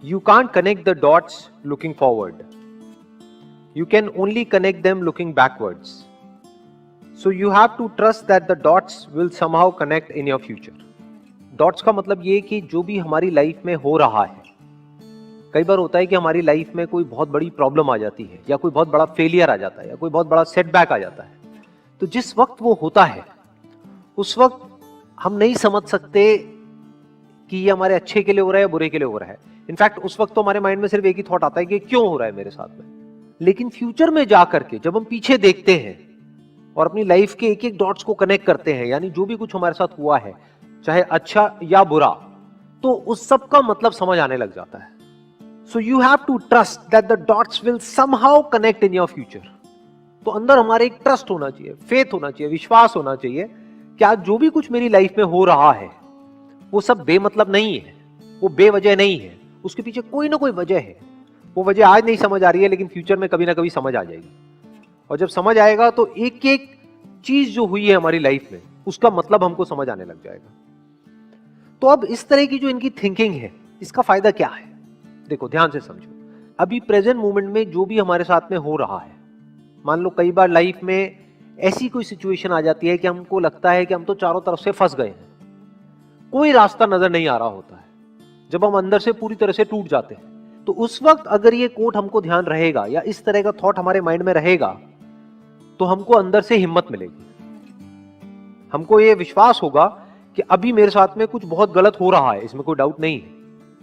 You can't connect the dots looking forward. You can only connect them looking backwards. So you have to trust that the dots will somehow connect in your future. Dots का मतलब ये कि जो भी हमारी life में हो रहा है, कई बार होता है कि हमारी लाइफ में कोई बहुत बड़ी प्रॉब्लम आ जाती है, या कोई बहुत बड़ा फेलियर आ जाता है, या कोई बहुत बड़ा सेटबैक आ जाता है. तो जिस वक्त वो होता है, उस वक्त हम नहीं समझ सकते कि ये हमारे अच्छे के लिए हो रहा है या बुरे के लिए हो रहा है. इनफैक्ट उस वक्त तो हमारे माइंड में सिर्फ एक ही थॉट आता है कि क्यों हो रहा है मेरे साथ में. लेकिन फ्यूचर में जाकर के जब हम पीछे देखते हैं और अपनी लाइफ के एक एक डॉट्स को कनेक्ट करते हैं, यानी जो भी कुछ हमारे साथ हुआ है, चाहे अच्छा या बुरा, तो उस सब का मतलब समझ आने लग जाता है. So you have to trust that the dots will somehow connect in your future. तो अंदर हमारे एक ट्रस्ट होना चाहिए, फेथ होना चाहिए, विश्वास होना चाहिए कि आज जो भी कुछ मेरी लाइफ में हो रहा है वो सब बेमतलब नहीं है, वो बेवजह नहीं है, उसके पीछे कोई ना कोई वजह है. वो वजह आज नहीं समझ आ रही है, लेकिन फ्यूचर में कभी ना कभी समझ आ जाएगी. और जब समझ आएगा तो एक एक चीज जो हुई है हमारी लाइफ में, उसका मतलब हमको समझ आने लग जाएगा. तो अब इस तरह की जो इनकी थिंकिंग है, इसका फायदा क्या है? देखो, ध्यान से समझो. अभी प्रेजेंट मोमेंट में जो भी हमारे साथ में हो रहा है, मान लो कई बार लाइफ में ऐसी कोई सिचुएशन आ जाती है कि हमको लगता है कि हम तो चारों तरफ से फंस गए हैं, कोई रास्ता नजर नहीं आ रहा होता है. जब हम अंदर से पूरी तरह से टूट जाते हैं, तो उस वक्त अगर ये कोट हमको ध्यान रहेगा या इस तरह का थॉट हमारे माइंड में रहेगा, तो हमको अंदर से हिम्मत मिलेगी. हमको ये विश्वास होगा कि अभी मेरे साथ में कुछ बहुत गलत हो रहा है, इसमें कोई डाउट नहीं है.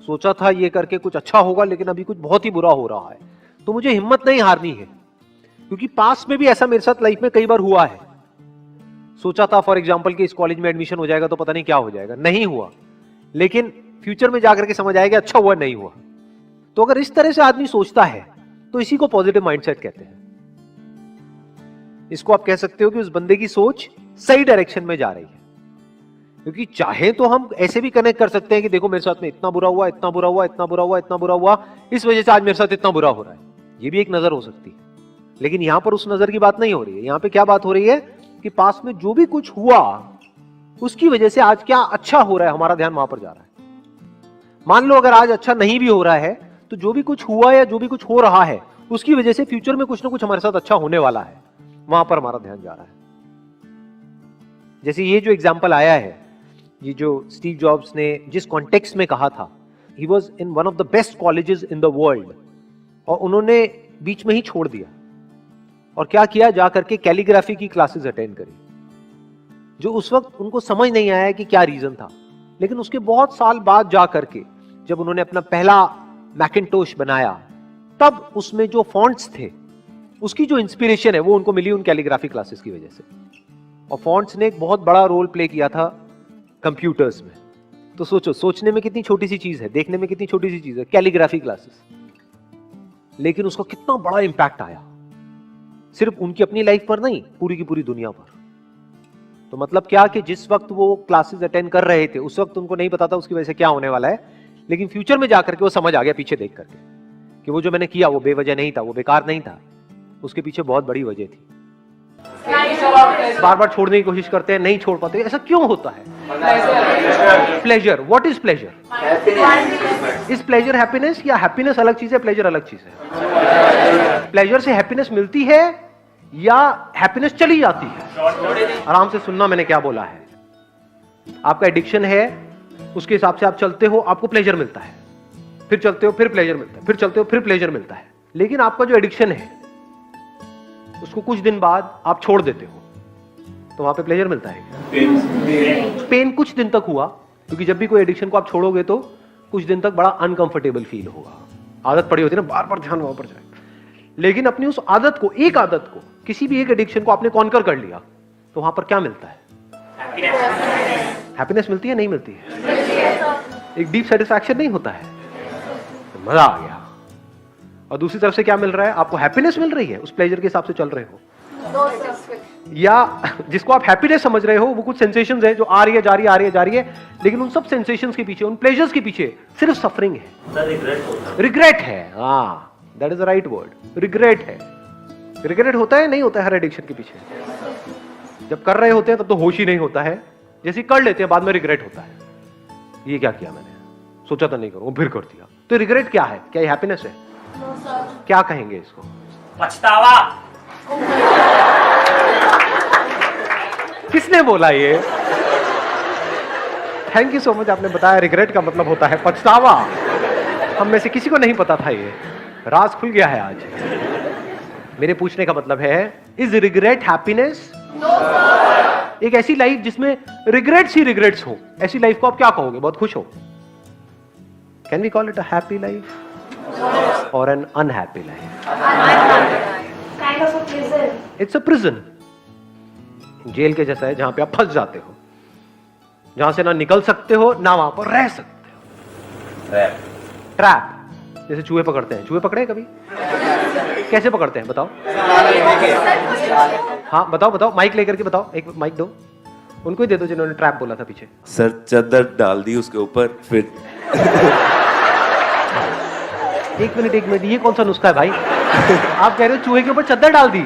सोचा था ये करके कुछ अच्छा होगा, लेकिन अभी कुछ बहुत ही बुरा हो रहा है, तो मुझे हिम्मत नहीं हारनी है. क्योंकि पास्ट में भी ऐसा मेरे साथ लाइफ में कई बार हुआ है. सोचा था फॉर एग्जांपल कि इस कॉलेज में एडमिशन हो जाएगा तो पता नहीं क्या हो जाएगा, नहीं हुआ. लेकिन फ्यूचर में जाकर के समझ आएगा अच्छा हुआ, नहीं हुआ. तो अगर इस तरह से आदमी सोचता है, तो इसी को पॉजिटिव माइंडसेट कहते हैं. इसको आप कह सकते हो कि उस बंदे की सोच सही डायरेक्शन में जा रही है. क्योंकि चाहे तो हम ऐसे भी कनेक्ट कर सकते हैं कि देखो मेरे साथ में इतना बुरा हुआ, इतना बुरा हुआ, इतना बुरा हुआ, इतना बुरा हुआ, इस वजह से आज मेरे साथ इतना बुरा हो रहा है. ये भी एक नजर हो सकती है. लेकिन यहां पर उस नजर की बात नहीं हो रही है. यहां पे क्या बात हो रही है कि पास में जो भी कुछ हुआ, उसकी वजह से आज क्या अच्छा हो रहा है, हमारा ध्यान वहां पर जा रहा है. मान लो अगर आज अच्छा नहीं भी हो रहा है, तो जो भी कुछ हुआ या जो भी कुछ हो रहा है, उसकी वजह से फ्यूचर में कुछ ना कुछ हमारे साथ अच्छा होने वाला है, वहां पर हमारा ध्यान जा रहा है. जैसे ये जो एग्जाम्पल आया है, ये जो स्टीव जॉब्स ने जिस कॉन्टेक्स्ट में कहा था, he was in one of the best colleges in the world, और उन्होंने बीच में ही छोड़ दिया. और क्या किया, जाकर के कैलीग्राफी की क्लासेस अटेंड करी, जो उस वक्त उनको समझ नहीं आया कि क्या रीजन था. लेकिन उसके बहुत साल बाद जाकर के जब उन्होंने अपना पहला मैकिन्टोश बनाया, तब उसमें जो फॉन्ट्स थे, उसकी जो इंस्पिरेशन है वो उनको मिली उन कैलीग्राफी क्लासेस की वजह से. और फॉन्ट्स ने एक बहुत बड़ा रोल प्ले किया था कंप्यूटर्स में. तो सोचो, सोचने में कितनी छोटी सी चीज है, देखने में कितनी छोटी सी चीज है, कैलीग्राफी क्लासेस, लेकिन उसका कितना बड़ा इंपैक्ट आया, सिर्फ उनकी अपनी लाइफ पर नहीं, पूरी की पूरी दुनिया पर. तो मतलब क्या कि जिस वक्त वो क्लासेस अटेंड कर रहे थे, उस वक्त उनको नहीं पता था उसकी वजह से क्या होने वाला है, लेकिन फ्यूचर में जाकर के वो समझ आ गया पीछे देख करके कि वो जो मैंने किया वो बेवजह नहीं था, वो बेकार नहीं था, उसके पीछे बहुत बड़ी वजह थी. बार बार छोड़ने की कोशिश करते हैं, नहीं छोड़ पाते. ऐसा क्यों होता है? Pleasure. What is pleasure? Is pleasure happiness, या हैप्पीनेस अलग चीज है, प्लेजर अलग चीज है? प्लेजर से हैप्पीनेस मिलती है या हैप्पीनेस चली जाती है? आराम से सुनना मैंने क्या बोला है. आपका एडिक्शन है, उसके हिसाब से आप चलते हो, आपको प्लेजर मिलता है, फिर चलते हो फिर प्लेजर मिलता है, फिर चलते हो फिर प्लेजर मिलता है. लेकिन आपका जो एडिक्शन है, उसको कुछ दिन बाद आप छोड़ देते हो, तो वहां पे प्लेजर मिलता है. पेन कुछ दिन तक हुआ, क्योंकि जब भी कोई एडिक्शन को आप छोड़ोगे तो कुछ दिन तक बड़ा अनकंफर्टेबल फील होगा. आदत पड़ी होती है ना, बार बार ध्यान वहां पर जाए. लेकिन अपनी उस आदत को, एक आदत को, किसी भी एक एडिक्शन को आपने कॉन्कर कर लिया, तो वहां पर क्या मिलता है? हैप्पीनेस मिलती है, नहीं मिलती है? एक डीप सेटिस्फैक्शन नहीं होता है? तो मजा आ गया. और दूसरी तरफ से क्या मिल रहा है? आपको हैप्पीनेस मिल रही है, उस प्लेजर के हिसाब से चल रहे हो, या जिसको आप हैप्पीनेस समझ रहे हो, वो कुछ सेंसेशंस है जो आ रही है, जा रही है, आ रही है, जा रही है, लेकिन उन सब सेंसेशंस के पीछे, उन प्लेजर्स के पीछे सिर्फ सफरिंग है, रिग्रेट है. हाँ, that is the right word, regret है. रिग्रेट होता है, नहीं होता है हर एडिक्शन के पीछे? जब कर रहे होते हैं तब तो होश ही नहीं होता है, जैसे कर लेते हैं बाद में रिग्रेट होता है, ये क्या किया मैंने, सोचा था नहीं करूंगा, फिर कर दिया। तो रिग्रेट क्या है? क्या ये हैप्पीनेस है? क्या कहेंगे इसको? पछतावा। किसने बोला ये? थैंक यू सो मच, आपने बताया रिग्रेट का मतलब होता है पछतावा। हम में से किसी को नहीं पता था, ये राज खुल गया है आज। मेरे पूछने का मतलब है, इज रिग्रेट हैप्पीनेस? एक ऐसी लाइफ जिसमें रिग्रेट्स ही रिग्रेट्स हो, ऐसी लाइफ को आप क्या कहोगे? बहुत खुश हो? Can we call it a happy life और an unhappy life? It's a prison. जेल के जैसा है, जहां पे आप फंस जाते हो, जहां से ना निकल सकते हो ना वहां पर रह सकते हो। ट्रैप। जैसे चूहे पकड़ते हैं, चूहे पकड़े कभी? कैसे पकड़ते हैं बताओ? हाँ बताओ बताओ, माइक लेकर के बताओ, एक माइक दो उनको ही दे दो जिन्होंने ट्रैप बोला था पीछे। सर चादर डाल दी उसके ऊपर, फिर एक मिनट, ये कौन सा नुस्खा है भाई? आप कह रहे हो चूहे के ऊपर चादर डाल दी?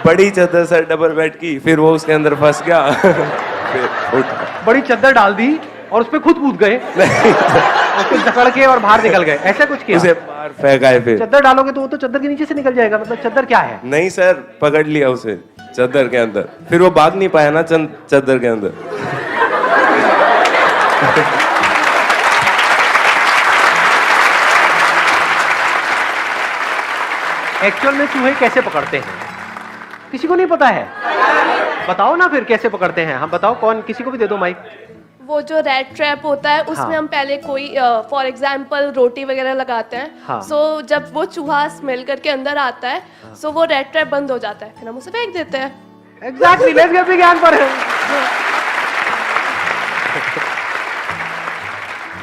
बड़ी चादर सर, डबल बेड की, फिर वो उसके अंदर फंस गया। फिर उठा। बड़ी चादर डाल दी और उस पे खुद कूद गए, उसको जकड़ के और बाहर निकल गए, ऐसा कुछ किया? उसे बाहर फेंका है। फिर चादर डालोगे तो वो तो चादर के नीचे से निकल जाएगा, मतलब चादर क्या है? नहीं सर, पकड़ लिया उसे चादर के अंदर, फिर वो भाग नहीं पाया ना चादर के अंदर। एक्चुअल में चूहे कैसे पकड़ते हैं किसी को नहीं पता है? बताओ ना फिर कैसे पकड़ते हैं। हम बताओ, कौन? किसी को भी दे दो माइक। वो जो रेड ट्रैप होता है उसमें हाँ। हम पहले कोई फॉर एग्जांपल रोटी वगैरह लगाते हैं। हाँ। सो जब वो चूहा स्मेल करके अंदर आता है, सो वो रेड ट्रैप बंद हो जाता है, फिर हम उसे फेंक देते हैं। एग्जैक्टली, लेट्स गेट विज्ञान पर है।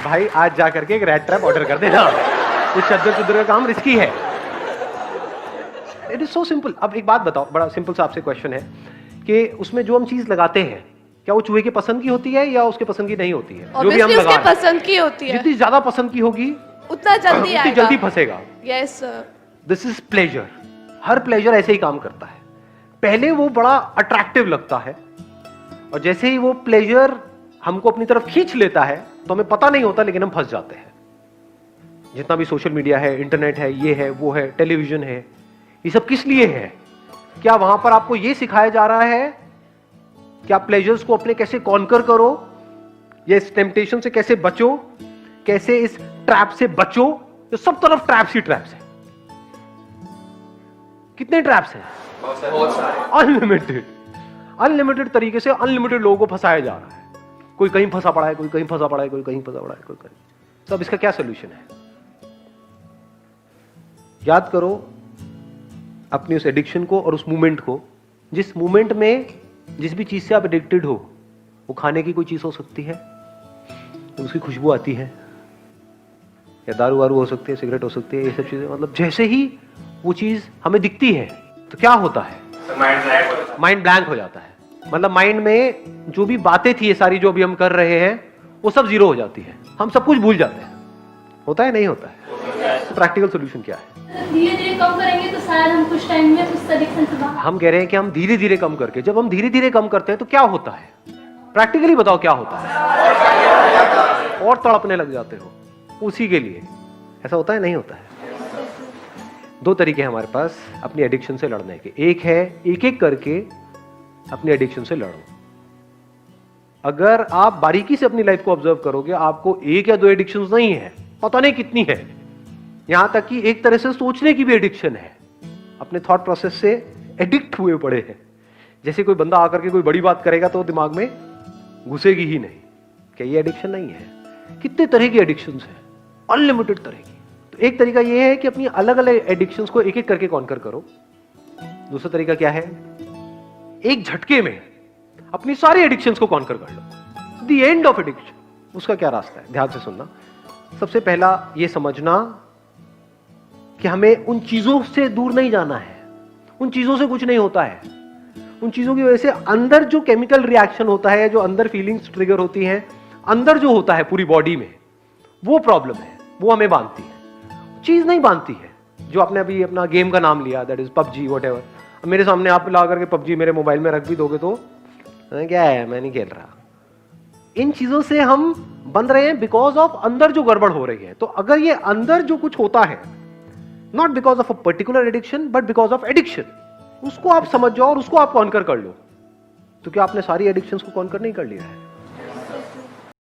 भाई आज जा करके एक रेड ट्रैप ऑर्डर कर देना, इस चद्दर चुद्दर का काम रिस्की है। It is so simple. अब एक बात बताओ, बड़ा सिंपल सा आपसे क्वेश्चन है कि उसमें जो हम चीज लगाते हैं, क्या वो चूहे के पसंद की होती है या उसके पसंद की नहीं होती है? जो भी हम Obviously लगा उसके पसंद की होती है, जितनी ज्यादा पसंद की होगी उतना जल्दी उतनी आएगा, जल्दी फंसेगा। यस। This is pleasure. हर प्लेजर ऐसे ही काम करता है। पहले वो बड़ा अट्रैक्टिव लगता है और जैसे ही वो प्लेजर हमको अपनी तरफ खींच लेता है तो हमें पता नहीं होता, लेकिन हम फंस जाते हैं। जितना भी सोशल मीडिया है, इंटरनेट है, ये है, वो है, टेलीविजन है, ये सब किस लिए है? क्या वहां पर आपको ये सिखाया जा रहा है कि आप प्लेजर्स को अपने कैसे कॉन्कर करो, या इस टेम्पटेशन से कैसे बचो, कैसे इस ट्रैप से बचो? तो सब तरफ ट्रैप्स ही ट्रैप्स है। कितने ट्रैप्स हैं? बहुत सारे। अनलिमिटेड तरीके से अनलिमिटेड लोगों को फंसाया जा रहा है। कोई कहीं फंसा पड़ा है, कोई कहीं फंसा पड़ा है, कोई कहीं फंसा पड़ा है, कोई कहीं। तो अब इसका क्या सोल्यूशन है? याद करो अपनी उस एडिक्शन को और उस मूवमेंट को, जिस मूवमेंट में जिस भी चीज से आप एडिक्टेड हो, वो खाने की कोई चीज हो सकती है, उसकी खुशबू आती है, या दारू वारू हो सकती है, सिगरेट हो सकती है, ये सब चीजें। मतलब जैसे ही वो चीज हमें दिखती है तो क्या होता है? माइंड ब्लैंक हो जाता है। मतलब माइंड में जो भी बातें थी, ये सारी जो अभी हम कर रहे हैं, वो सब जीरो हो जाती है, हम सब कुछ भूल जाते हैं। होता है नहीं होता है? तो प्रैक्टिकल सोल्यूशन क्या है? धीरे धीरे कम करेंगे तो शायद हम कुछ टाइम में उस एडिक्शन से बाहर। हम कह रहे हैं कि हम धीरे धीरे कम करके, जब हम धीरे धीरे कम करते हैं तो क्या होता है? प्रैक्टिकली बताओ क्या होता है? और तड़पने लग जाते हो उसी के लिए। ऐसा होता है नहीं होता है? दो तरीके हैं हमारे पास अपनी एडिक्शन से लड़ने के। एक है एक एक करके अपनी एडिक्शन से लड़ो। अगर आप बारीकी से अपनी लाइफ को ऑब्जर्व करोगे, आपको एक या दो एडिक्शंस नहीं है, पता नहीं कितनी है। यहां तक कि एक तरह से सोचने की भी एडिक्शन है। अपने थॉट प्रोसेस से एडिक्ट हुए पड़े हैं। जैसे कोई बंदा आकर के कोई बड़ी बात करेगा तो दिमाग में घुसेगी ही नहीं। क्या ये एडिक्शन नहीं है? कितने तरह की एडिक्शंस हैं, अनलिमिटेड तरह की। तो एक तरीका ये है कि अपनी अलग अलग एडिक्शंस को एक एक करके कॉन्कर करो। दूसरा तरीका क्या है? एक झटके में अपनी सारी एडिक्शंस को कॉन्कर कर लो। The end of addiction. उसका क्या रास्ता है? ध्यान से सुनना। सबसे पहला ये समझना कि हमें उन चीजों से दूर नहीं जाना है। उन चीजों से कुछ नहीं होता है। उन चीजों की वजह से अंदर जो केमिकल रिएक्शन होता है, जो अंदर फीलिंग्स ट्रिगर होती हैं, अंदर जो होता है पूरी बॉडी में, वो प्रॉब्लम है। वो हमें बांधती है, चीज नहीं बांधती है। जो आपने अभी अपना गेम का नाम लिया, दैट इज पबजी व्हाटएवर। अब मेरे सामने आप ला करके पबजी मेरे मोबाइल में रख भी दोगे तो क्या है, मैं नहीं खेल रहा। इन चीजों से हम बंध रहे हैं बिकॉज ऑफ अंदर जो गड़बड़ हो रही है। तो अगर ये अंदर जो कुछ होता है, not because of a particular addiction but because of addiction, उसको आप समझ जाओ और उसको आप कॉन्कर कर लो। तो क्या आपने सारी एडिक्शंस को कॉन्कर नहीं कर लिया है?